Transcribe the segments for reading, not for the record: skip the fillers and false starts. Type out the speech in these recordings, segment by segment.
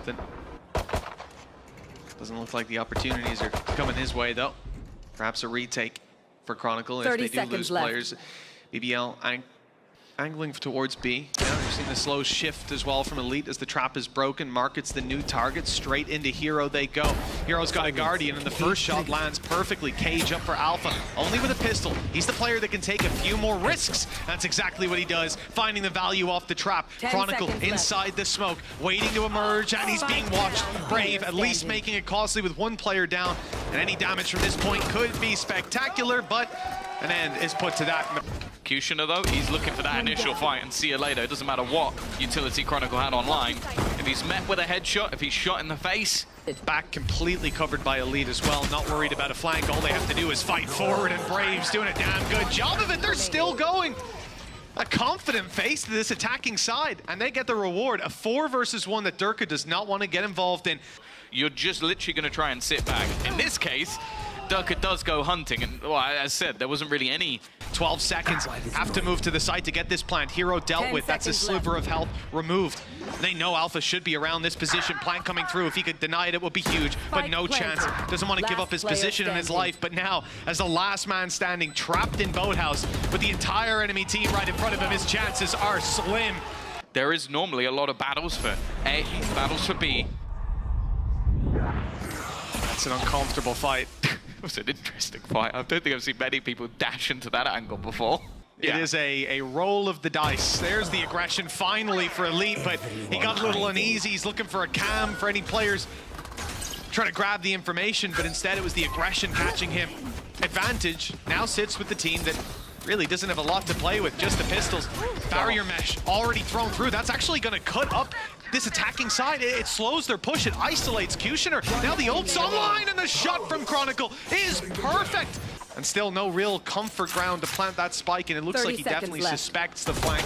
something. Doesn't look like the opportunities are coming his way, though. Perhaps a retake for Chronicle if they do lose players. BBL angling towards B. Yeah, we've seen the slow shift as well from Elite as the trap is broken. Markets the new target. Straight into Hero they go. Hero's got a Guardian, and the first shot lands perfectly. Cage up for Alpha, only with a pistol. He's the player that can take a few more risks. That's exactly what he does, finding the value off the trap. Chronicle inside the smoke, waiting to emerge, and he's being watched. Brave, at least making it costly with one player down. And any damage from this point could be spectacular, but an end is put to that. Executioner though, he's looking for that initial fight and see you later. It doesn't matter what utility Chronicle had online. If he's met with a headshot, if he's shot in the face. Back completely covered by Elite as well, not worried about a flank. All they have to do is fight forward, and Brave's doing a damn good job of it. They're still going. A confident face to this attacking side, and they get the reward. A 4 versus 1 that Durka does not want to get involved in. You're just literally going to try and sit back. In this case, Durka does go hunting, and well, as I said, there wasn't really any. 12 seconds, have to move to the site to get this plant. Hero dealt with, that's a sliver of health removed. They know Alpha should be around this position. Plant coming through, if he could deny it, it would be huge, but no chance. Doesn't want to give up his position in his life, but now, as the last man standing, trapped in Boathouse, with the entire enemy team right in front of him, his chances are slim. There is normally a lot of battles for A, battles for B. That's an uncomfortable fight. It was an interesting fight. I don't think I've seen many people dash into that angle before. It is a roll of the dice. There's the aggression finally for Elite, but he got a little uneasy. He's looking for a cam for any players trying to grab the information, but instead it was the aggression catching him. Advantage now sits with the team that really doesn't have a lot to play with, just the pistols. Barrier mesh already thrown through. That's actually going to cut up this attacking side. It slows their push. It isolates Cushioner. Now the ult's online, and the shot from Chronicle is perfect. And still no real comfort ground to plant that spike, and it looks like he definitely suspects the flank.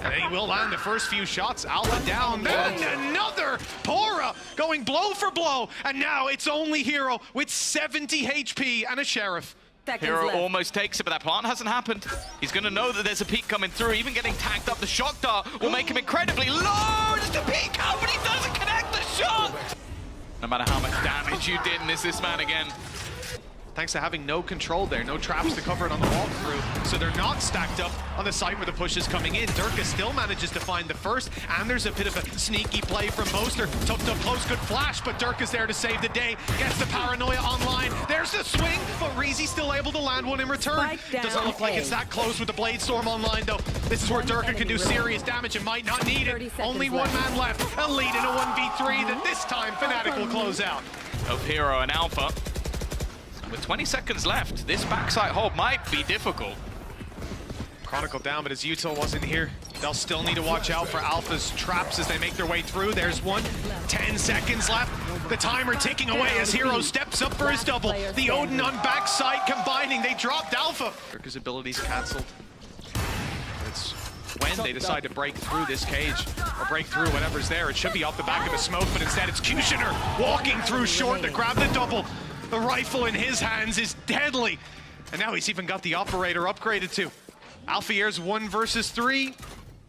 And he will land the first few shots. Alpha down, then another Pora going blow for blow. And now it's only Hero with 70 HP and a Sheriff. Hero almost takes it, but that plant hasn't happened. He's going to know that there's a peek coming through. Even getting tagged up, the shock dart will make him incredibly low. There's the peek out, but he doesn't connect the shot. No matter how much damage you did, and it's this man again. Thanks to having no control there, no traps to cover it on the walkthrough, so they're not stacked up on the site where the push is coming in. Durka still manages to find the first, and there's a bit of a sneaky play from Moster. Tucked up close, good flash, but Durka's there to save the day. Gets the paranoia online. There's the swing, but Reezy still able to land one in return. Doesn't look like it's that close with the Blade Storm online, though. This is where Durka can do serious damage and might not need it. Only one man left. Elite in a 1v3 that this time Fnatic will close out. Of Hero and Alpha. With 20 seconds left, this backside hold might be difficult. Chronicle down, but as Util wasn't here, they'll still need to watch out for Alpha's traps as they make their way through. There's one, 10 seconds left. The timer ticking away as Hero steps up for his double. The Odin on backside combining, they dropped Alpha. Durka's abilities canceled. It's when they decide to break through this cage, or break through whatever's there. It should be off the back of the smoke, but instead it's Cushioner walking through short to grab the double. The rifle in his hands is deadly. And now he's even got the operator upgraded too. Alfiier's 1 versus 3.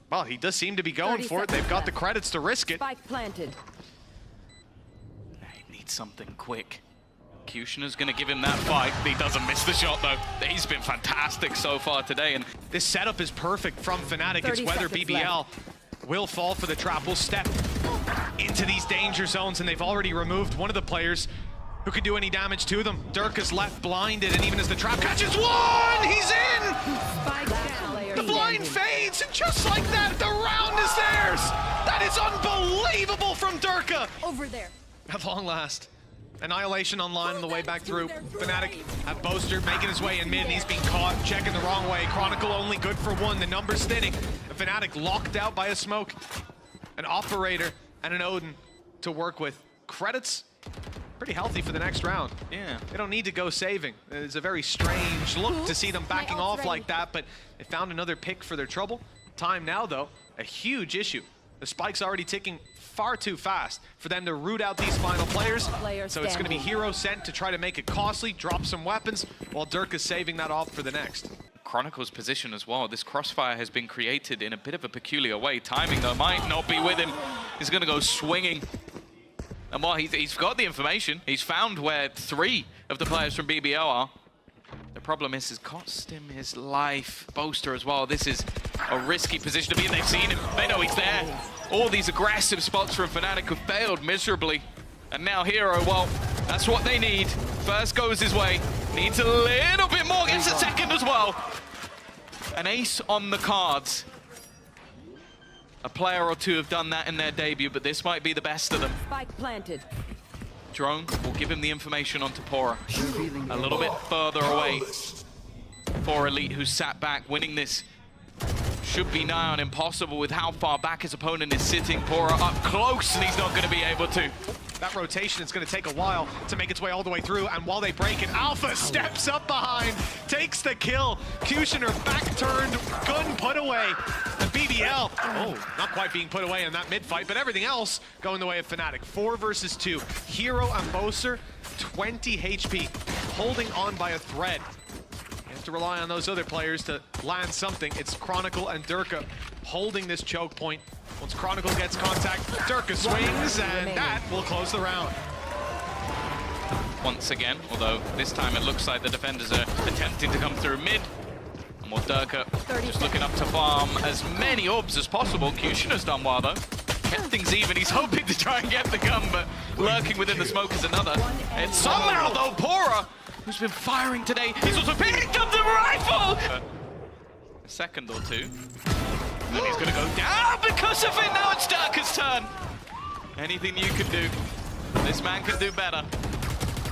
Well, he does seem to be going for it. They've got the credits to risk it. Spike planted. He needs something quick. Cushioner's going to give him that fight. He doesn't miss the shot though. He's been fantastic so far today. And this setup is perfect from Fnatic. It's whether BBL will fall for the trap, will step into these danger zones, and they've already removed one of the players who could do any damage to them. Durka's left blinded, and even as the trap catches one, he's in! The blind fades, and just like that, the round is theirs! That is unbelievable from Durka! Over there. At long last. Annihilation online on the way back through. Fnatic have Boaster making his way in mid, and he's being caught, checking the wrong way. Chronicle only good for 1, the numbers thinning. And Fnatic locked out by a smoke. An operator and an Odin to work with. Credits pretty healthy for the next round. Yeah. They don't need to go saving. It's a very strange look to see them backing off like that, but they found another pick for their trouble. Time now, though, a huge issue. The spike's already ticking far too fast for them to root out these final players. So it's going to be Hero sent to try to make it costly, drop some weapons, while Durka's saving that off for the next. Chronicle's position as well. This crossfire has been created in a bit of a peculiar way. Timing, though, might not be with him. He's going to go swinging. And while he's got the information, he's found where 3 of the players from BBL are. The problem is it's cost him his life. Boaster as well. This is a risky position to be in. They've seen him. They know he's there. All these aggressive spots from Fnatic have failed miserably. And now Hero, well, that's what they need. First goes his way. Needs a little bit more. Gets a second as well. An ace on the cards. A player or two have done that in their debut, but this might be the best of them. Spike planted. Drone will give him the information onto Pora. A little bit further away for Elite, who's sat back. Winning this should be nigh on impossible with how far back his opponent is sitting. Pora up close, and he's not going to be able to. That rotation is going to take a while to make its way all the way through, and while they break it, Alpha steps up behind, takes the kill. Kushner back turned, gun put away. And BBL, oh, not quite being put away in that mid-fight, but everything else going the way of Fnatic. 4 versus 2. Hero and Boaster, 20 HP, holding on by a thread. You have to rely on those other players to land something. It's Chronicle and Durka holding this choke point. Once Chronicle gets contact, Durka swings, and that will close the round. Once again, although this time it looks like the defenders are attempting to come through mid. And what Durka just looking up to farm as many orbs as possible. Kushner's done well though. Kept things even. He's hoping to try and get the gun, but lurking within the smoke is another. And somehow though, Pora, who's been firing today, he's also picked up the rifle! A second or two. And he's going to go down because of it. Now it's Durka's turn. Anything you can do, this man can do better.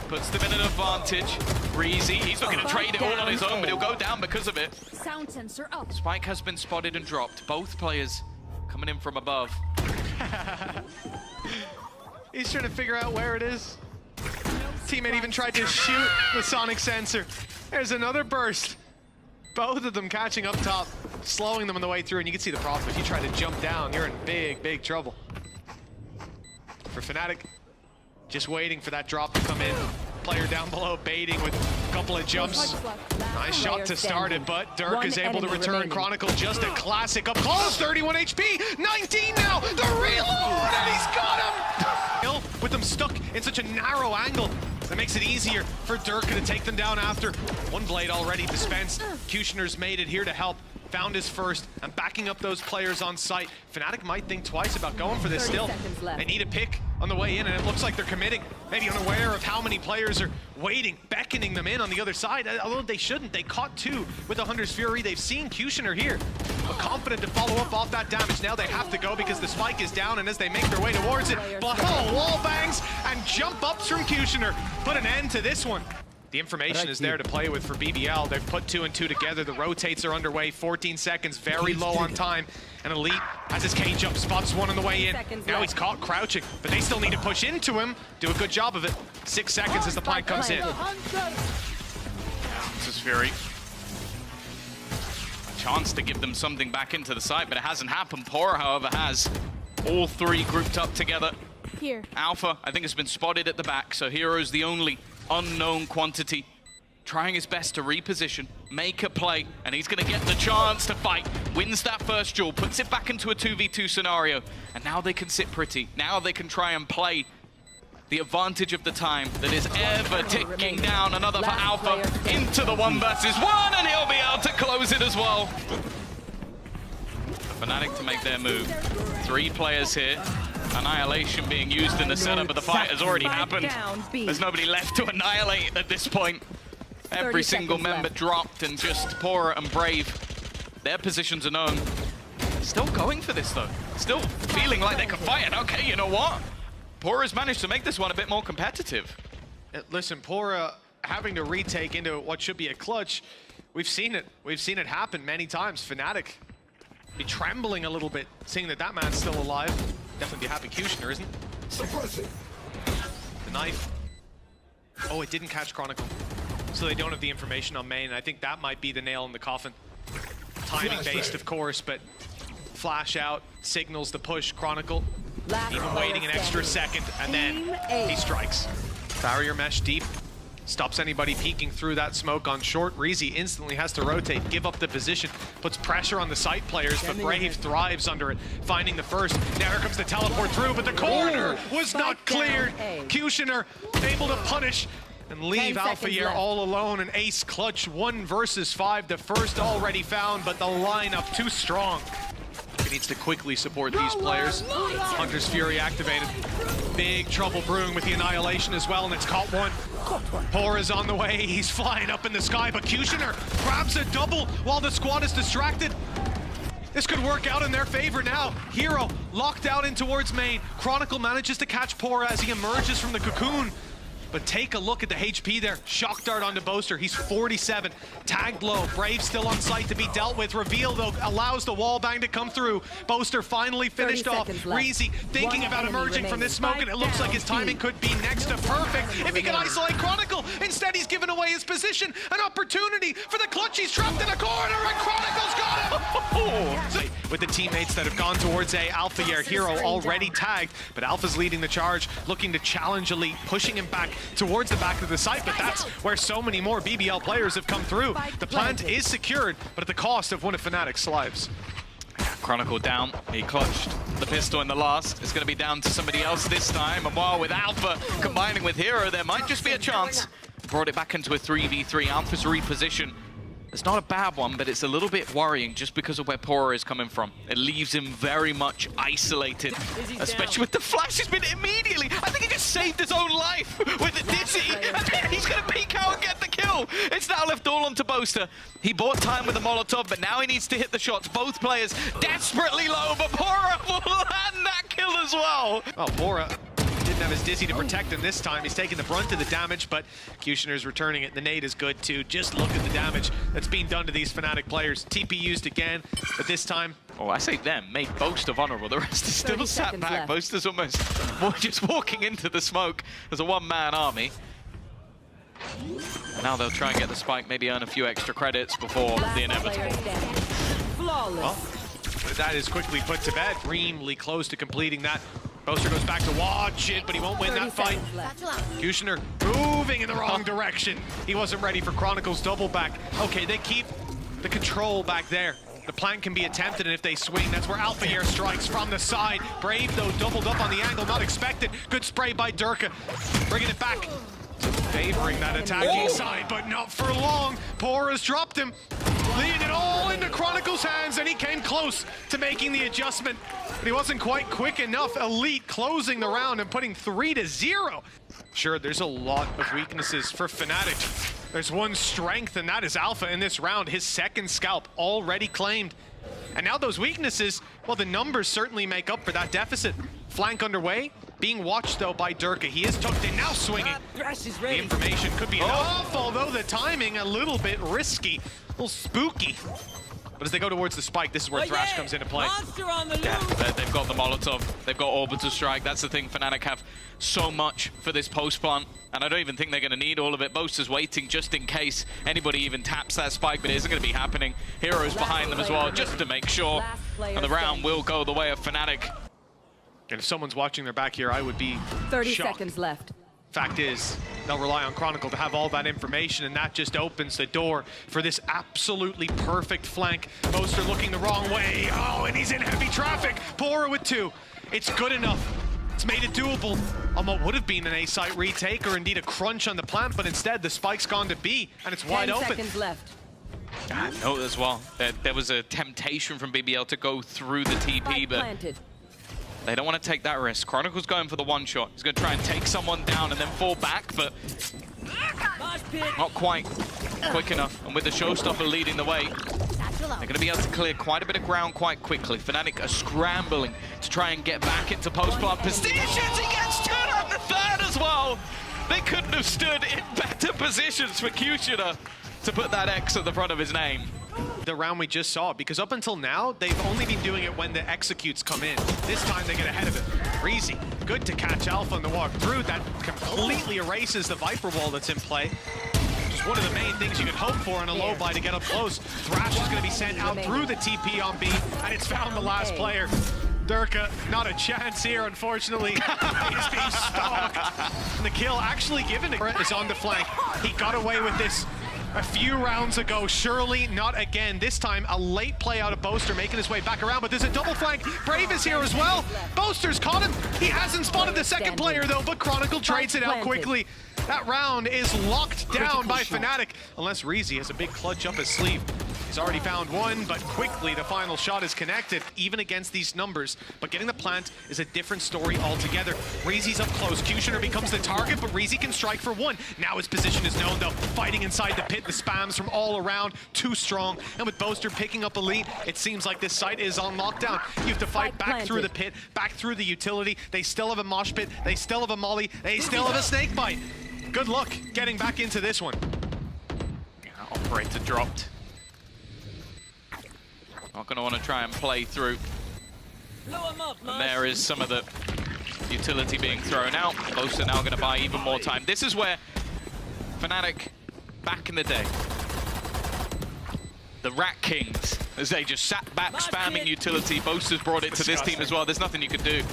Puts them in an advantage. Breezy, he's not going to trade it all on his own, but he'll go down because of it. Sound sensor up. Spike has been spotted and dropped. Both players coming in from above. He's trying to figure out where it is. Teammate even tried to shoot the sonic sensor. There's another burst. Both of them catching up top, slowing them on the way through, and you can see the problem. If you try to jump down, you're in big, big trouble. For Fnatic, just waiting for that drop to come in. Player down below baiting with a couple of jumps. Nice shot to start it, but Dirk is able to return. Chronicle, just a classic up close, 31 HP, 19 now, the reload, and he's got him! With them stuck in such a narrow angle, that makes it easier for Durka to take them down after. One blade already dispensed. Kushner's made it here to help. Found his first, and backing up those players on site. Fnatic might think twice about going for this still. They need a pick on the way in, and it looks like they're committing. Maybe unaware of how many players are waiting, beckoning them in on the other side. Although they shouldn't. They caught 2 with the Hunter's Fury. They've seen Kushner here, but confident to follow up off that damage. Now they have to go because the spike is down, and as they make their way towards it, wall bangs and jump ups from Kushner put an end to this one. The information is there to play with for BBL. They've put 2 and 2 together. The rotates are underway. 14 seconds, very low on time. And Elite has his cage up, spots one on the way in. Now he's caught crouching, but they still need to push into him. Do a good job of it. 6 seconds as the plant comes in. This is Fury. A chance to give them something back into the site, but it hasn't happened. Pora, however, has all 3 grouped up together. Here. Alpha, I think, has been spotted at the back, so Hero's the only unknown quantity. Trying his best to reposition, make a play, and he's going to get the chance to fight. Wins that first duel, puts it back into a 2v2 scenario, and now they can sit pretty. Now they can try and play the advantage of the time that is ever ticking down. Another for Alpha into the 1 versus 1, and he'll be able to close it as well. Fnatic to make their move. 3 players here. Annihilation being used in the setup of the fight has already happened. There's nobody left to annihilate at this point. Every single member dropped, and just Pora and Brave, their positions are known. Still going for this though. Still feeling like they can fight it. Okay, you know what? Pora's managed to make this one a bit more competitive. Listen, Pora having to retake into what should be a clutch. We've seen it. We've seen it happen many times. Fnatic be trembling a little bit, seeing that that man's still alive. Definitely be happy Kushner, isn't? The knife. Oh, it didn't catch Chronicle. So they don't have the information on main. I think that might be the nail in the coffin. Timing based, of course, but flash out, signals the push. Chronicle, even waiting an extra second, and then he strikes. Barrier mesh deep. Stops anybody peeking through that smoke on short. Reezy instantly has to rotate, give up the position, puts pressure on the site players, but Brave thrives under it, finding the first. Now here comes the teleport through, but the corner was not cleared. Kushner able to punish and leave Alphayear all alone. An ace clutch, 1 versus 5. The first already found, but the lineup too strong. He needs to quickly support these players. Hunter's Fury activated. Big trouble brewing with the Annihilation as well, and it's caught one. Pora's on the way, he's flying up in the sky, but Kushner grabs a double while the squad is distracted. This could work out in their favor now. Hero locked out in towards main. Chronicle manages to catch Pora as he emerges from the cocoon. But take a look at the HP there. Shock dart onto Boaster. He's 47. Tagged low. Brave still on site to be dealt with. Reveal, though, allows the wall bang to come through. Boaster finally finished off. Reezy thinking about emerging from this smoke, and it looks like his timing could be next to perfect if he can isolate Chronicle. Instead, he's given away his position. An opportunity for the clutch. He's trapped in a corner, and Chronicle's got him! With the teammates that have gone towards A, Alphayear Hero already tagged, but Alpha's leading the charge, looking to challenge Elite, pushing him back towards the back of the site, but that's where so many more BBL players have come through. The plant is secured, but at the cost of one of Fnatic's lives. Chronicle down, he clutched the pistol in the last. It's going to be down to somebody else this time, and while with Alpha combining with Hero, there might just be a chance. Brought it back into a 3v3, Alpha's reposition. It's not a bad one, but it's a little bit worrying just because of where Pora is coming from. It leaves him very much isolated, especially with the flash. He's been immediately, I think he just saved his own life with the Dizzy, and then he's going to peek out and get the kill. It's now left all onto Boaster. He bought time with the Molotov, but now he needs to hit the shots. Both players desperately low, but Pora will land that kill as well. Oh, Pora didn't have his Dizzy to protect him this time. He's taking the brunt of the damage, but Kushner's returning it. The nade is good too. Just look at the damage that's being done to these Fnatic players. TP used again, but this time... Oh, I say them, made Boaster vulnerable. The rest is still sat back. Left. Boaster's almost just walking into the smoke as a one-man army. Now they'll try and get the spike, maybe earn a few extra credits before the inevitable. Well, that is quickly put to bed. Extremely close to completing that. Boaster goes back to watch it, but he won't win that fight. Kushner moving in the wrong direction. He wasn't ready for Chronicle's double back. Okay, they keep the control back there. The plant can be attempted, and if they swing, that's where Alphayear strikes from the side. Brave, though, doubled up on the angle, not expected. Good spray by Durka, bringing it back. Favoring that attacking side, but not for long. Pora's dropped him, leaving it all into Chronicle's hands, and he came close to making the adjustment, but he wasn't quite quick enough. Elite closing the round and putting 3-0. Sure, there's a lot of weaknesses for Fnatic. There's one strength, and that is Alpha in this round. His second scalp already claimed. And now those weaknesses, well, the numbers certainly make up for that deficit. Flank underway. Being watched, though, by Durka. He is tucked in, now swinging. The information could be enough, although the timing a little bit risky, a little spooky. But as they go towards the spike, this is where Thrash comes into play. Yeah, they've got the Molotov, they've got Orbital Strike. That's the thing, Fnatic have so much for this post-plant, and I don't even think they're going to need all of it. Boaster's waiting just in case anybody even taps that spike, but it isn't going to be happening. Hero's behind them as well, just to make sure. And the round will go the way of Fnatic. And if someone's watching their back here, I would be 30 shocked. seconds left. Fact is, they'll rely on Chronicle to have all that information, and that just opens the door for this absolutely perfect flank. Boaster looking the wrong way. Oh, and he's in heavy traffic. Pora with 2. It's good enough. It's made it doable on what would have been an A-site retake or indeed a crunch on the plant, but instead the spike's gone to B, and it's wide open. 10 seconds left. I know as well that there was a temptation from BBL to go through the TP, but they don't want to take that risk. Chronicle's going for the one shot. He's going to try and take someone down and then fall back, but not quite quick enough. And with the showstopper leading the way, they're going to be able to clear quite a bit of ground quite quickly. Fnatic are scrambling to try and get back into post-plant positions. He gets stood on the third as well. They couldn't have stood in better positions for Kushner to put that X at the front of his name. The round we just saw, because up until now, they've only been doing it when the executes come in. This time they get ahead of it. Reezy, good to catch Alpha on the walk through. That completely erases the Viper wall that's in play. Just one of the main things you could hope for in a low buy to get up close. Thrash is going to be sent out through the TP on B, and it's found the last player. Durka, not a chance here, unfortunately. He's being stalked. And the kill actually given to is on the flank. He got away with this a few rounds ago. Surely not again. This time a late play out of Boaster making his way back around, but there's a double flank. Brave is here as well. Boaster's caught him. He hasn't spotted the second player though, but Chronicle trades it out quickly. That round is locked down by Fnatic, unless Reezy has a big clutch up his sleeve. He's already found one, but quickly the final shot is connected, even against these numbers. But getting the plant is a different story altogether. Reezy's up close. Cutioner becomes the target, but Reezy can strike for one. Now his position is known, though. Fighting inside the pit, the spams from all around, too strong. And with Boaster picking up Elite, it seems like this site is on lockdown. You have to fight back through the pit, back through the utility. They still have a mosh pit. They still have a molly. They still have a snake bite. Good luck getting back into this one. Operator dropped. Not going to want to try and play through. And there is some of the utility being thrown out. Most are now going to buy even more time. This is where Fnatic, back in the day, the Rat Kings, as they just sat back spamming utility. Boaster's brought it to this team as well. There's nothing you can do.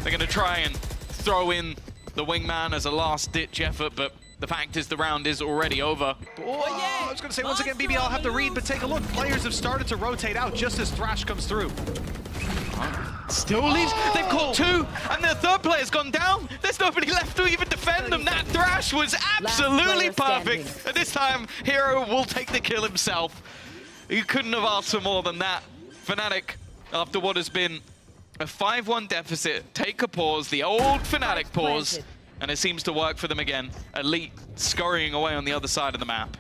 They're going to try and throw in the wingman as a last-ditch effort, but the fact is the round is already over. I was going to say, once again, BBL have the read, but take a look. Players have started to rotate out just as Thrash comes through. Still leaves. They've caught two, and their third player's gone down. There's nobody left to even defend them. That Thrash was absolutely perfect. And this time, Hero will take the kill himself. You couldn't have asked for more than that. Fnatic, after what has been a 5-1 deficit, take a pause, the old Fnatic pause, and it seems to work for them again. Elite scurrying away on the other side of the map.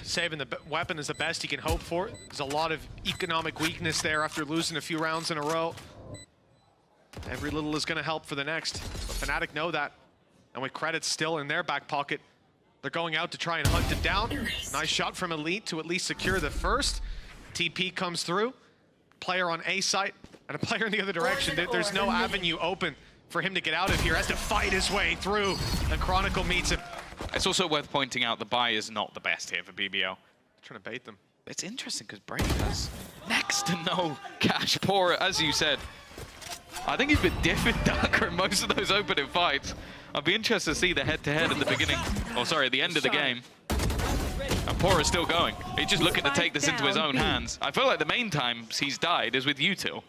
Saving the weapon is the best he can hope for. There's a lot of economic weakness there after losing a few rounds in a row. Every little is going to help for the next. But Fnatic know that. And with credits still in their back pocket, they're going out to try and hunt it down. Nice shot from Elite to at least secure the first. TP comes through. Player on A site and a player in the other direction. There's no avenue open for him to get out of here. Has to fight his way through, and Chronicle meets him. It's also worth pointing out the buy is not the best here for BBL. Trying to bait them. It's interesting because Brave has next to no cash pour, as you said. I think he's been different darker in most of those opening fights. I'd be interested to see the head-to-head at the beginning, or sorry, at the end of the game. And Pora is still going. He's just looking to take this into his own hands. I feel like the main times he's died is with Util.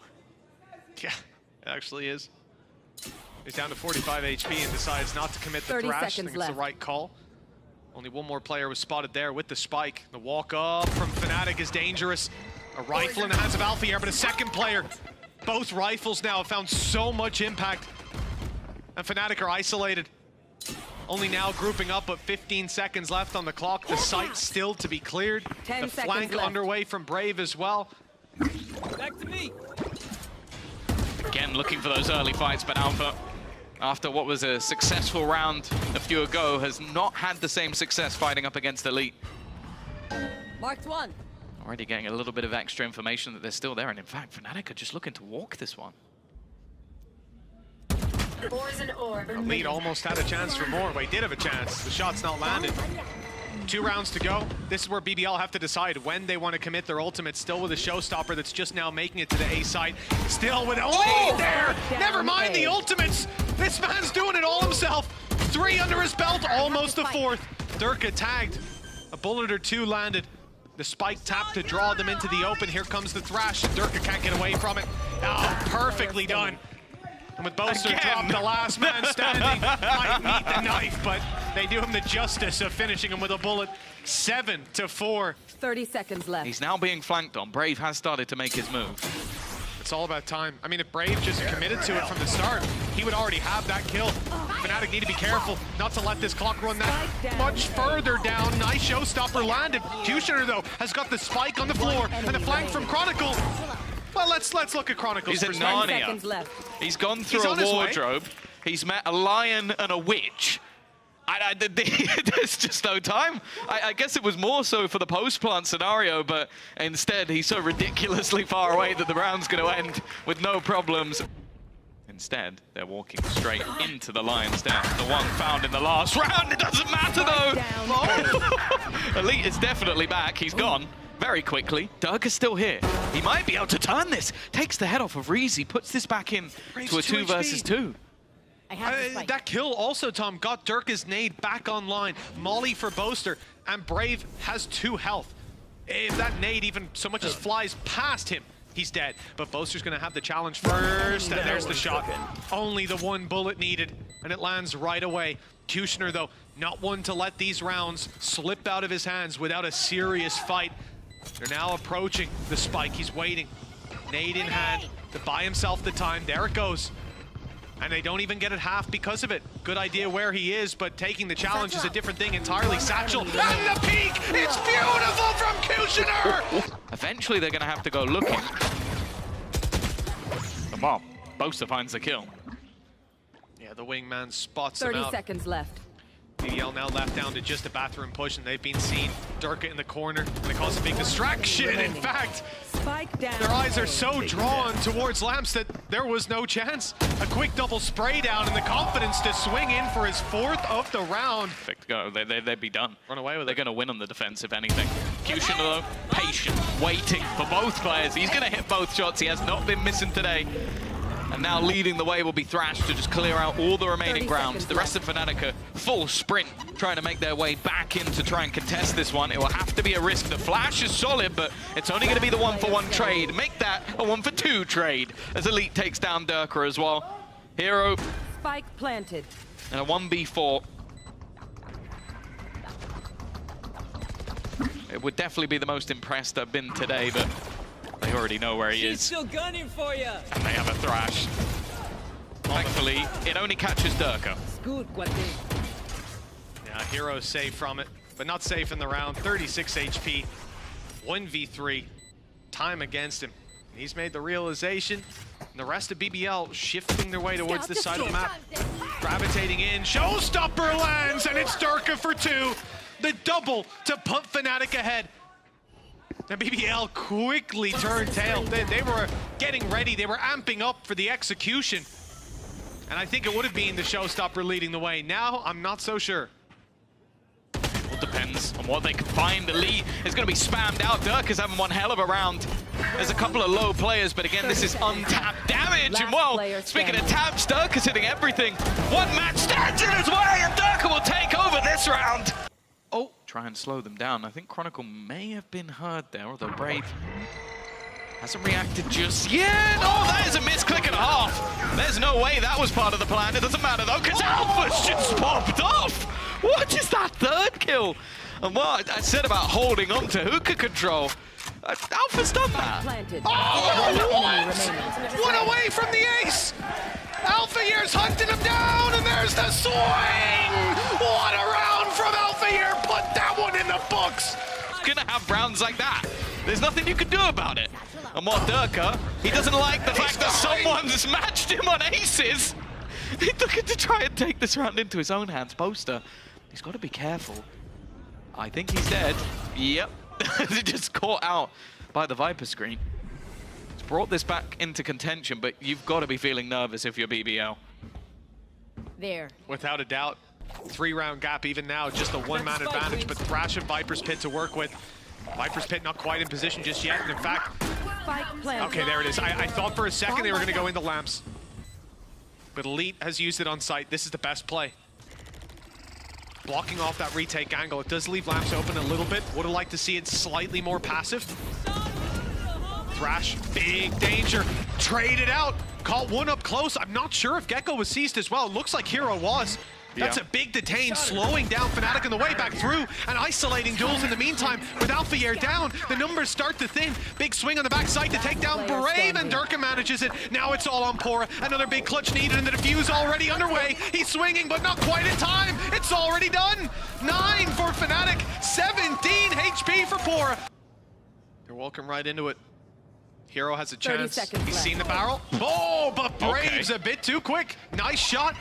Yeah, it actually is. He's down to 45 HP and decides not to commit the Thrash. I think it's the right call. Only one more player was spotted there with the spike. The walk up from Fnatic is dangerous. A rifle in the hands of Alfier, but a second player. Both rifles now have found so much impact. And Fnatic are isolated. Only now grouping up, but 15 seconds left on the clock. The site still to be cleared. The flank underway from Brave as well. Back to me. Again, looking for those early fights, but Alpha, after what was a successful round a few ago, has not had the same success fighting up against Elite. Marked one. Already getting a little bit of extra information that they're still there, and in fact, Fnatic are just looking to walk this one. Elite almost had a chance for more. Well, he did have a chance. The shot's not landed. 2 rounds to go. This is where BBL have to decide when they want to commit their ultimate. Still with a showstopper that's just now making it to the A site. Still with Elite there. Never mind the ultimates. This man's doing it all himself. 3 under his belt, almost the 4th. Durka tagged. A bullet or 2 landed. The spike tap to draw them into the open. Here comes the Thrash, and Durka can't get away from it. Oh, perfectly done. And with Boaster dropped, the last man standing might meet the knife, but they do him the justice of finishing him with a bullet. 7-4. 30 seconds left. He's now being flanked on. Brave has started to make his move. It's all about time. I mean, if Brave just committed to it from the start, he would already have that kill. Fnatic need to be careful not to let this clock run that much further down. Nice showstopper landed. Cutioner, though, has got the spike on the floor, and a flank from Chronicle. Well, let's look at Chronicle's He's in Narnia. He's gone through a wardrobe. He's met a lion and a witch. There's just no time. I guess it was more so for the post-plant scenario, but instead he's so ridiculously far away that the round's going to end with no problems. Instead, they're walking straight into the lion's den. The one found in the last round. It doesn't matter, though. Elite is definitely back. He's gone. Very quickly. Doug is still here. He might be able to turn this. Takes the head off of Reezy, puts this back in to a 2 versus 2. I have the spike. That kill also, Tom, got Durka's nade back online. Molly for Boaster, and Brave has 2 health. If that nade even so much as flies past him, he's dead. But Boaster's gonna have the challenge first, and there's the shot. Only the 1 bullet needed, and it lands right away. Kushner, though, not one to let these rounds slip out of his hands without a serious fight. They're now approaching the spike. He's waiting. Nade in hand to buy himself the time. There it goes. And they don't even get it half because of it. Good idea where he is, but taking the challenge is a different thing entirely. Satchel, and the peak! It's beautiful from Kushner! Eventually, they're going to have to go looking. Come on, Boaster finds the kill. Yeah, the wingman spots him 30 out. seconds left. BBL now left down to just a bathroom push, and they've been seen. Durka in the corner, and it causes a big distraction. In fact, Spike down. their eyes are so drawn towards Lamps that there was no chance. A quick double spray down, and the confidence to swing in for his 4th of the round. Perfect go. They'd be done. Run away with They're it. going to win on the defense, if anything. Kushner, though, patient, waiting for both players. He's going to hit both shots. He has not been missing today. And now leading the way will be Thrash to just clear out all the remaining ground. The rest of Fnatic are full sprint, trying to make their way back in to try and contest this one. It will have to be a risk. The flash is solid, but it's only going to be the 1-for-1 trade. Make that a 1-for-2 trade as Elite takes down Durka as well. Hero Spike planted. and a 1v4. It would definitely be the most impressed I've been today, but they already know where he is. Still gunning for you. And they have a Thrash. Thankfully, it only catches Durka. Good, Guate. Yeah, Hero's safe from it, but not safe in the round. 36 HP, 1v3, time against him. He's made the realization. And the rest of BBL shifting their way towards this side of the map. Gravitating in, Showstopper lands, and it's Durka for 2. The double to put Fnatic ahead. And BBL quickly turned tail. They were getting ready. They were amping up for the execution. And I think it would have been the Showstopper leading the way. Now, I'm not so sure. Well, depends on what they can find. The lead is going to be spammed out. Durka's having one hell of a round. There's a couple of low players, but again, this is untapped damage. And well, speaking of taps, Durka's hitting everything. One man stands in his way, and Durka will take over this round. Oh, try and slow them down. I think Chronicle may have been heard there, although Brave hasn't reacted just yet. Oh, that is a misclick and a half. There's no way that was part of the plan. It doesn't matter though, because Alpha's just popped off. What is that 3rd kill? And what I said about holding on to hookah control, Alpha's done that. Planted. Oh, what? One away from the ace. Alpha Year's hunting him down, and there's the swing. What a round from Alpha Year. Put that one in the books. Gonna have rounds like that. There's nothing you can do about it. And what Durka, he doesn't like the fact that someone's matched him on aces. He's looking to try and take this round into his own hands. Boaster, he's got to be careful. I think he's dead. Yep, just caught out by the Viper screen. It's brought this back into contention, but you've got to be feeling nervous if you're BBL. There. Without a doubt. 3-round gap even now, just a 1-man advantage, but Thrash and Viper's Pit to work with. Viper's Pit not quite in position just yet, and in fact, Spike planted. okay, there it is. I thought for a second they were gonna go into Lamps. But Elite has used it on site. This is the best play. Blocking off that retake angle. It does leave Lamps open a little bit. Would have liked to see it slightly more passive. Thrash, big danger. Traded out. Caught one up close. I'm not sure if Gecko was seized as well. It looks like Hero was. That's a big detain, slowing down Fnatic on the way back through and isolating duels in the meantime. With Alpha Year down, the numbers start to thin. Big swing on the backside to take down Brave, and Durka manages it. Now it's all on Pora. Another big clutch needed, and the defuse already underway. He's swinging, but not quite in time. It's already done. 9 for Fnatic, 17 HP for Pora. They're walking right into it. Hero has a chance. He's seen the barrel. Oh, but Brave's a bit too quick. Nice shot.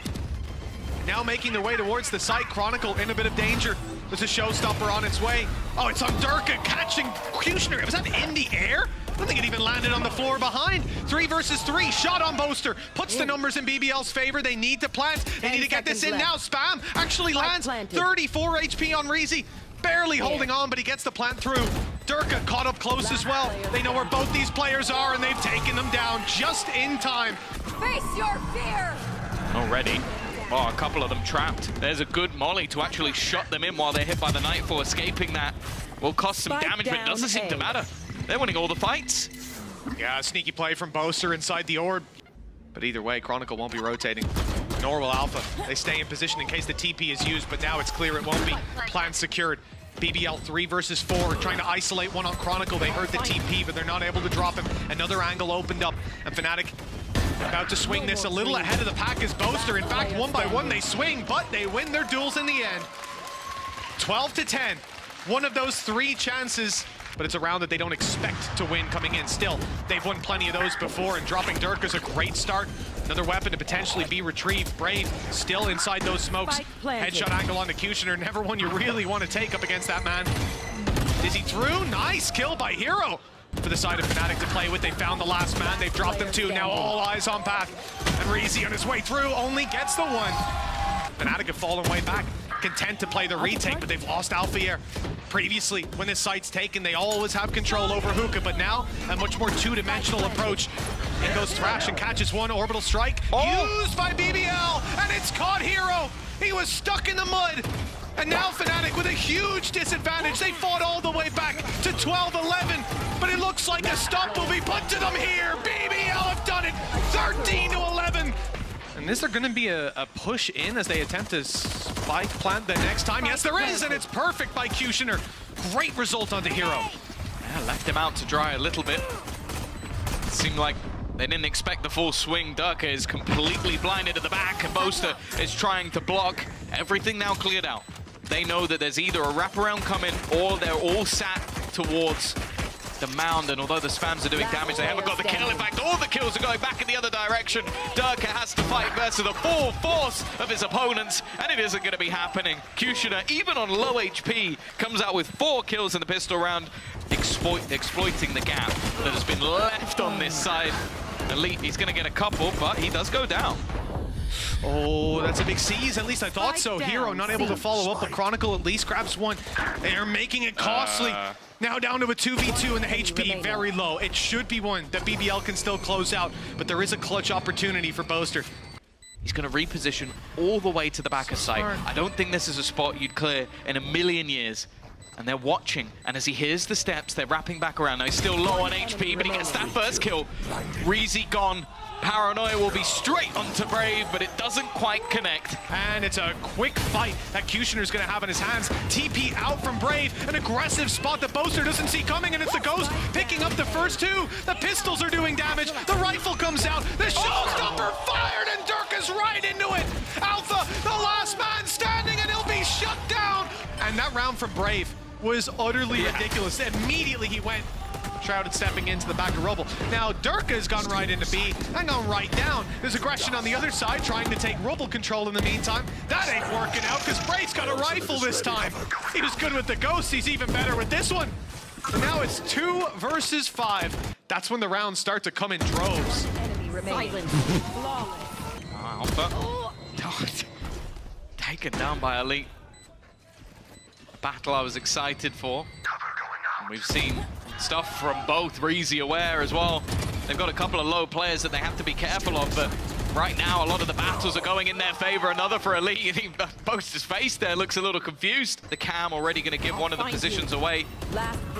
Now making their way towards the site. Chronicle in a bit of danger. There's a Showstopper on its way. Oh, it's on Durka catching Kushner. Was that in the air? I don't think it even landed on the floor behind. 3 versus 3. Shot on Boaster. Puts the numbers in BBL's favor. They need to plant. They need to get this in now. Spam actually lands. 34 HP on Reezy. Barely holding on, but he gets the plant through. Durka caught up close as well. They know where both these players are, and they've taken them down just in time. Face your fear! Oh, already. Oh, a couple of them trapped. There's a good molly to actually shut them in while they're hit by the Nightfall. Escaping that will cost some damage, but it doesn't seem to matter. They're winning all the fights. Yeah, sneaky play from Boaster inside the orb. But either way, Chronicle won't be rotating, nor will Alpha. They stay in position in case the TP is used, but now it's clear it won't be. Plan secured. BBL 3 versus 4, trying to isolate one on Chronicle. They heard the TP, but they're not able to drop him. Another angle opened up, and Fnatic about to swing this a little ahead of the pack is Boaster. In fact, one by one they swing, but they win their duels in the end. 12-10. One of those 3 chances, but it's a round that they don't expect to win coming in. Still, they've won plenty of those before, and dropping Dirk is a great start. Another weapon to potentially be retrieved. Brave still inside those smokes. Headshot angle on the Cutioner. Never one you really want to take up against that man. Is he through? Nice kill by Hero. For the side of Fnatic to play with, they found the last man. They've dropped them 2. Now all eyes on Path. And Reezy on his way through only gets the 1. Fnatic have fallen way back. Content to play the retake, but they've lost Alpha here. Previously, when this site's taken, they always have control over Hookah, but now a much more two-dimensional approach. In goes Thrash and catches one orbital strike. Used by BBL, and it's caught Hero. He was stuck in the mud. And now Fnatic with a huge disadvantage. They fought all the way back to 12-11, but it looks like a stop will be put to them here. BBL have done it, 13-11. And is there going to be a push in as they attempt to spike plant the next time? Yes, there is, and it's perfect by Cutioner. Great result on the Hero. Yeah, left him out to dry a little bit. It seemed like they didn't expect the full swing. Durka is completely blinded at the back, and Boaster is trying to block. Everything now cleared out. They know that there's either a wraparound coming or they're all sat towards the mound, and although the spams are doing damage, they haven't got the kill. In fact, all the kills are going back in the other direction. Durka has to fight versus the full force of his opponents, and it isn't going to be happening. Kushina, even on low HP, comes out with 4 kills in the pistol round, exploiting the gap that has been left on this side. Elite, he's going to get a couple, but he does go down. Oh, that's a big seize. At least I thought so. Hero not able to follow up, but Chronicle at least grabs 1. They are making it costly. Now down to a 2v2 and the HP very low. It should be one that BBL can still close out, but there is a clutch opportunity for Boaster. He's going to reposition all the way to the back of site. I don't think this is a spot you'd clear in a million years. And they're watching, and as he hears the steps, they're wrapping back around. Now he's still low on HP, but he gets that first kill. Reezy gone. Paranoia will be straight onto Brave, but it doesn't quite connect. And it's a quick fight that Kushner's going to have in his hands. TP out from Brave, an aggressive spot that Boaster doesn't see coming, and it's the Ghost picking up the first 2. The pistols are doing damage. The rifle comes out. The showstopper fired, and Dirk is right into it. Alpha, the last man standing, and he'll be shut down. And that round from Brave was utterly ridiculous. Immediately he went Shrouded stepping into the back of Rubble. Now Durka has gone right into B and gone right down. There's aggression on the other side trying to take Rubble control in the meantime. That ain't working out because Brave's got a rifle this time. He was good with the Ghost, he's even better with this one. And now it's 2 versus 5. That's when the rounds start to come in droves. Alpha. Taken down by Elite. A battle I was excited for. And we've seen stuff from both. Reezy aware as well. They've got a couple of low players that they have to be careful of, but right now a lot of the battles are going in their favor. Another for Elite. Boaster's face there looks a little confused. The cam already going to give one of the positions away.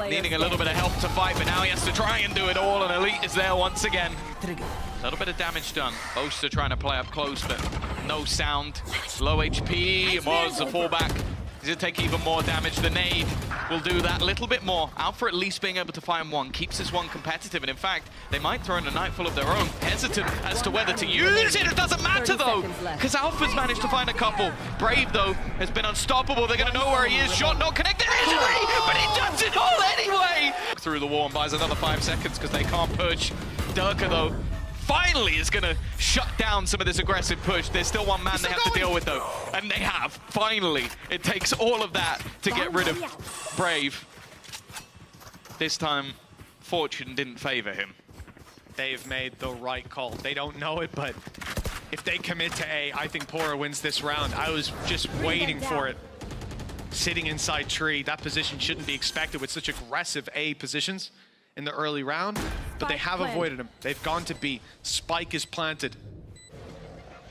Needing a little bit of help to fight, but now he has to try and do it all, and Elite is there once again. A little bit of damage done. Boaster trying to play up close, but no sound. Low HP, was the fallback. He's going to take even more damage. The nade will do that little bit more. Alpha at least being able to find one, keeps this one competitive, and in fact, they might throw in a Nightfall of their own. Hesitant as to whether to use it. It doesn't matter though, because Alpha's managed to find a couple. Brave though has been unstoppable. They're going to know where he is. Shot not connected. Injury, but he does it all anyway. Through the wall and buys another 5 seconds because they can't push. Durka though finally is going to shut down some of this aggressive push. There's still one man they have to deal with though, and they have, finally. It takes all of that to get rid of Brave. This time, fortune didn't favor him. They've made the right call. They don't know it, but if they commit to A, I think Pora wins this round. I was just waiting for it. Sitting inside tree, that position shouldn't be expected with such aggressive A positions in the early round, but they have avoided him. They've gone to B. Spike is planted.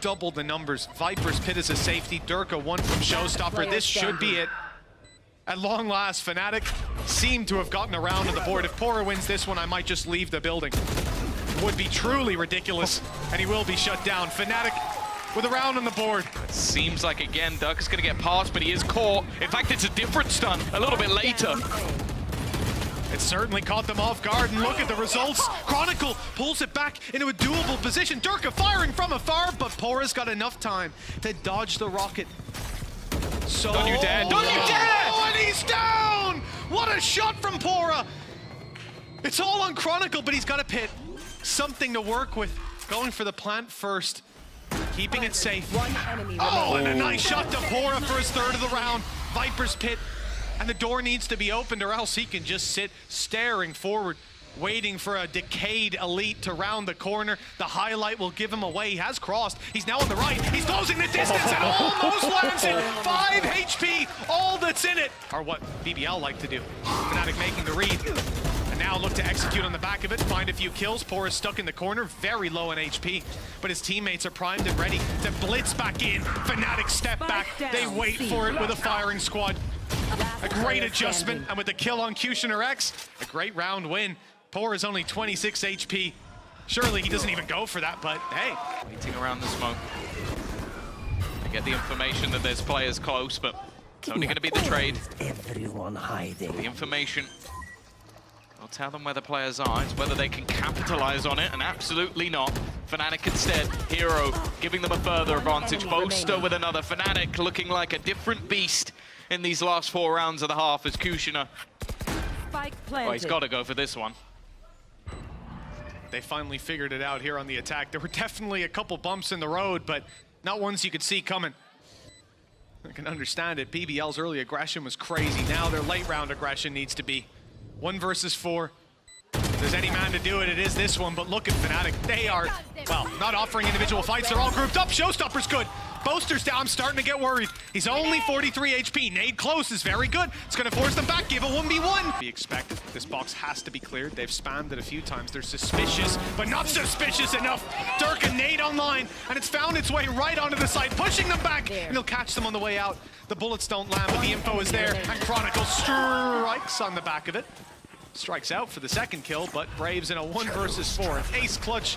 double the numbers. Viper's Pit is a safety. Durka one from Showstopper. This should be it. At long last, Fnatic seem to have gotten around on the board. If Pora wins this one, I might just leave the building. Would be truly ridiculous, and he will be shut down. Fnatic with a round on the board. It seems like, again, Durka's going to get past, but he is caught. In fact, it's a different stun a little bit later. It certainly caught them off guard, and look at the results. Chronicle pulls it back into a doable position. Durka firing from afar, but Pora's got enough time to dodge the rocket. So, Don't you dare! Don't you dare! Oh, and he's down! What a shot from Pora! It's all on Chronicle, but he's got a pit. Something to work with. Going for the plant first. Keeping it safe. Oh, and a nice shot to Pora for his third of the round. Viper's Pit. And the door needs to be opened, or else he can just sit staring forward, waiting for a decayed elite to round the corner. The highlight will give him away. He has crossed. He's now on the right. He's closing the distance and almost lands it. 5 HP, all that's in it, are what BBL like to do. Fnatic making the read. And now look to execute on the back of it, find a few kills. Poor is stuck in the corner, very low in HP. But his teammates are primed and ready to blitz back in. Fnatic step back. They wait for it with a firing squad. A great adjustment, and with the kill on Kushner X, a great round win. Poor is only 26 HP. Surely he doesn't even go for that, but hey. Waiting around the smoke. They get the information that there's players close, but it's only going to be the trade. Everyone hiding. The information will tell them where the players are. It's whether they can capitalize on it, and absolutely not. Fnatic instead. Hero giving them a further advantage. Boaster with another. Fnatic looking like a different beast in these last 4 rounds of the half as Kushner. Well, he's got to go for this one. They finally figured it out here on the attack. There were definitely a couple bumps in the road, but not ones you could see coming. I can understand it. BBL's early aggression was crazy. Now their late round aggression needs to be 1 versus 4. If there's any man to do it, it is this one. But look at Fnatic. They are, well, not offering individual fights. They're all grouped up. Showstopper's good. Boaster's down. I'm starting to get worried. He's only 43 HP. Nade close is very good. It's going to force them back. Give a 1v1. Be expected. This box has to be cleared. They've spammed it a few times. They're suspicious, but not suspicious enough. Durka nade online, and it's found its way right onto the site, pushing them back, and he'll catch them on the way out. The bullets don't land, but the info is there, and Chronicle strikes on the back of it. Strikes out for the second kill, but Braves in a 1 versus 4. An ace clutch.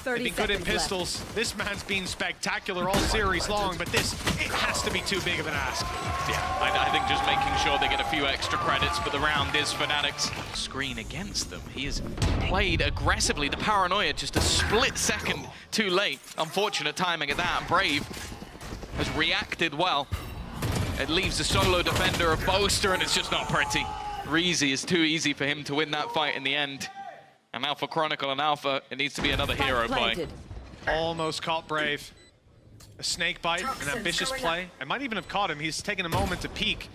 They've been good in pistols. This man's been spectacular all series long, but this, it has to be too big of an ask. Yeah, I think just making sure they get a few extra credits, but the round is Fnatic's. Screen against them. He has played aggressively. The paranoia just a split second too late. Unfortunate timing at that. Brave has reacted well. It leaves the solo defender of Boaster, and it's just not pretty. Reezy is too easy for him to win that fight in the end. And now for Chronicle and Alpha, it needs to be another hero play. Almost caught Brave. A snake bite, an ambitious play. I might even have caught him. He's taken a moment to peek.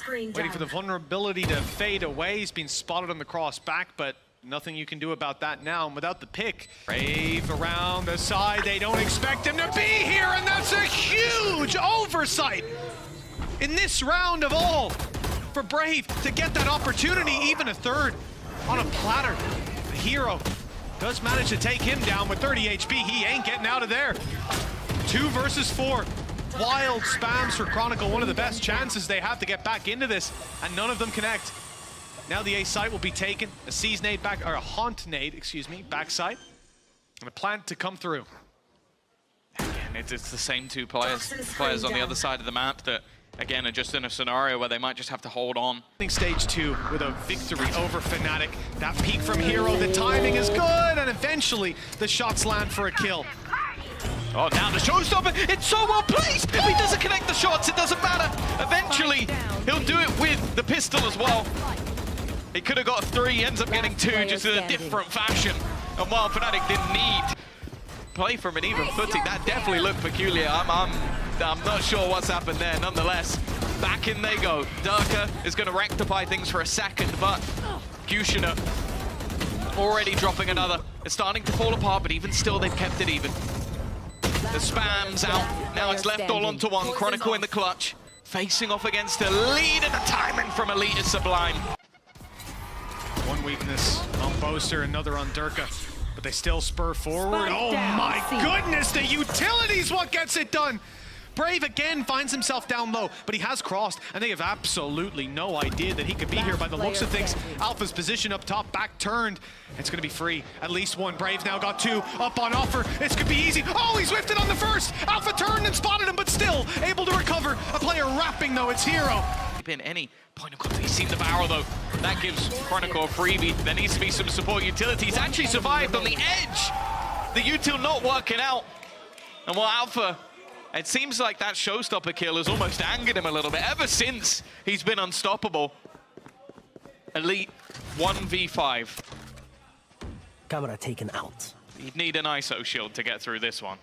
Waiting for the vulnerability to fade away. He's been spotted on the cross back, but nothing you can do about that now. And without the pick, Brave around the side. They don't expect him to be here, and that's a huge oversight in this round of all for Brave to get that opportunity, even a third on a platter. The hero does manage to take him down with 30 HP. He ain't getting out of there. 2 versus 4. Wild spams for Chronicle. One of the best chances they have to get back into this, and none of them connect. Now the A site will be taken. A seize nade back, or a haunt nade, excuse me, backside. And a plant to come through. Again, it's the same 2 players on the other side of the map that, again, are just in a scenario where they might just have to hold on. Stage 2 with a victory over Fnatic. That peek from Hero, the timing is good, and eventually the shots land for a kill. Oh, now the Showstopper, it's so well placed! If he doesn't connect the shots, it doesn't matter. Eventually, he'll do it with the pistol as well. He could have got 3, he ends up getting 2, just in a different fashion. And while Fnatic didn't need play from an even footing, that definitely looked peculiar. I'm not sure what's happened there. Nonetheless, back in they go. Durka is going to rectify things for a second, but Kushner already dropping another. It's starting to fall apart, but even still, they've kept it even. The spam's out. Now it's left all onto one. Chronicle in the clutch. Facing off against a lead, and the timing from Elite is sublime. One weakness on Boaster, another on Durka. but they still spur forward. Spike Oh down, my C. goodness, the utility's what gets it done. Brave again finds himself down low, but he has crossed, and they have absolutely no idea that he could be here by the looks of things. Alpha's position up top, back turned. It's going to be free. At least one. Brave's now got two up on offer. This could be easy. Oh, he's whiffed it on the first. Alpha turned and spotted him, but still able to recover. A player wrapping, though. It's Hero. Been any point of contact. He's seen the barrel though. That gives Chronicle a freebie. There needs to be some support utility. He's actually survived on the edge. The util not working out. And while Alpha, it seems like that showstopper kill has almost angered him a little bit. Ever since he's been unstoppable. Elite 1v5. Camera taken out. He'd need an ISO shield to get through this one.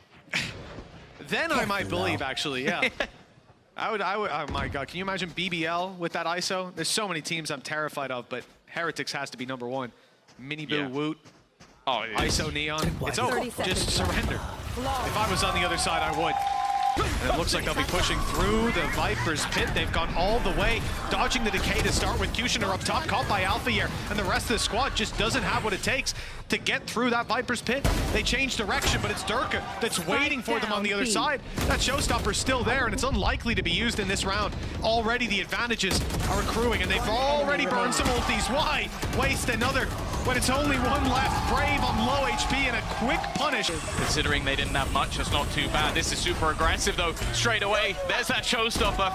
Then I might believe, actually, yeah. I would, oh my God, can you imagine BBL with that ISO? There's so many teams I'm terrified of, but Heretics has to be number one. Mini Boo, Yeah. Woot, Oh, it is. ISO Neon, it's over. 30 seconds Just left. surrender. If I was on the other side, I would. And it looks like they'll be pushing through the Viper's pit. They've gone all the way, dodging the decay to start with Kushner up top, caught by Alpha here, and the rest of the squad just doesn't have what it takes to get through that Viper's pit. They change direction, but it's Durka that's waiting for them on the other side. That showstopper's still there, and it's unlikely to be used in this round. Already the advantages are accruing, and they've already burned some ultis. Why waste another when it's only one left? Brave on low HP and a quick punish. Considering they didn't have much, that's not too bad. This is super aggressive though. Straight away, there's that showstopper.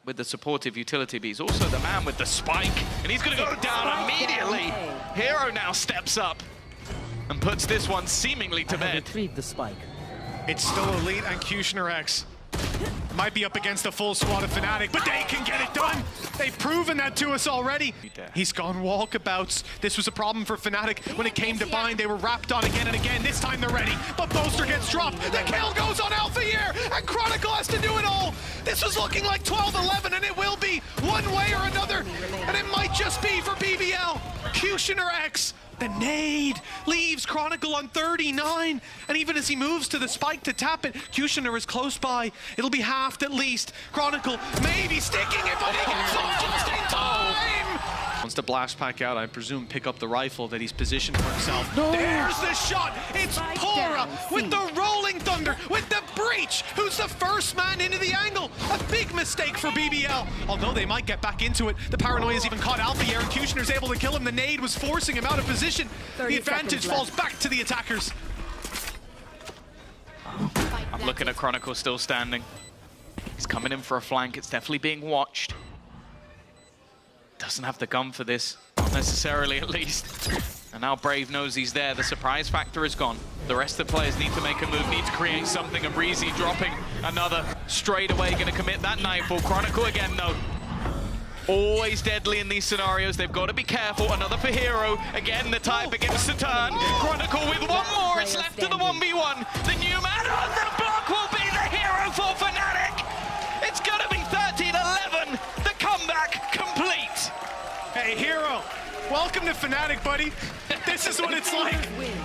With the supportive utility, but he's also the man with the spike, and he's gonna go down immediately. Hero now steps up and puts this one seemingly to I have bed. retrieved the spike. It's still Elite and Kushner X. Might be up against a full squad of Fnatic, but they can get it done. They've proven that to us already. He's gone walkabouts. This was a problem for Fnatic. When it came to bind, they were wrapped on again and again. This time they're ready, but Boaster gets dropped. The kill goes on Alpha here, and Chronicle has to do it all. This was looking like 12-11, and it will be one way or another, and it might just be for BBL. Kushner X. The nade leaves Chronicle on 39, and even as he moves to the spike to tap it, Kushner is close by. It'll be halved at least. Chronicle maybe sticking it, but he gets off just in time! Wants to blast pack out, I presume pick up the rifle that he's positioned for himself. No. There's the shot! It's Spike Pora down, with C. the rolling thunder, with the breach, who's the first man into the angle. A big mistake for BBL. Although they might get back into it. The paranoia's even caught Alpha here, and Kushner's able to kill him. The nade was forcing him out of position. 30 The advantage seconds falls left. back to the attackers. I'm looking at Chronicle still standing. He's coming in for a flank. It's definitely being watched. Doesn't have the gun for this, not necessarily at least. And now Brave knows he's there. The surprise factor is gone. The rest of the players need to make a move, need to create something. And Breezy dropping another straight away, going to commit that nightfall. Chronicle again, though. Always deadly in these scenarios. They've got to be careful. Another for Hero. Again, the tie begins to turn. Chronicle with one more. It's left to the 1v1. The new man on the block will be the hero for Fnatic. It's going to be 13-11. The comeback complete. Hey, Hero, welcome to Fnatic, buddy. This is what it's like.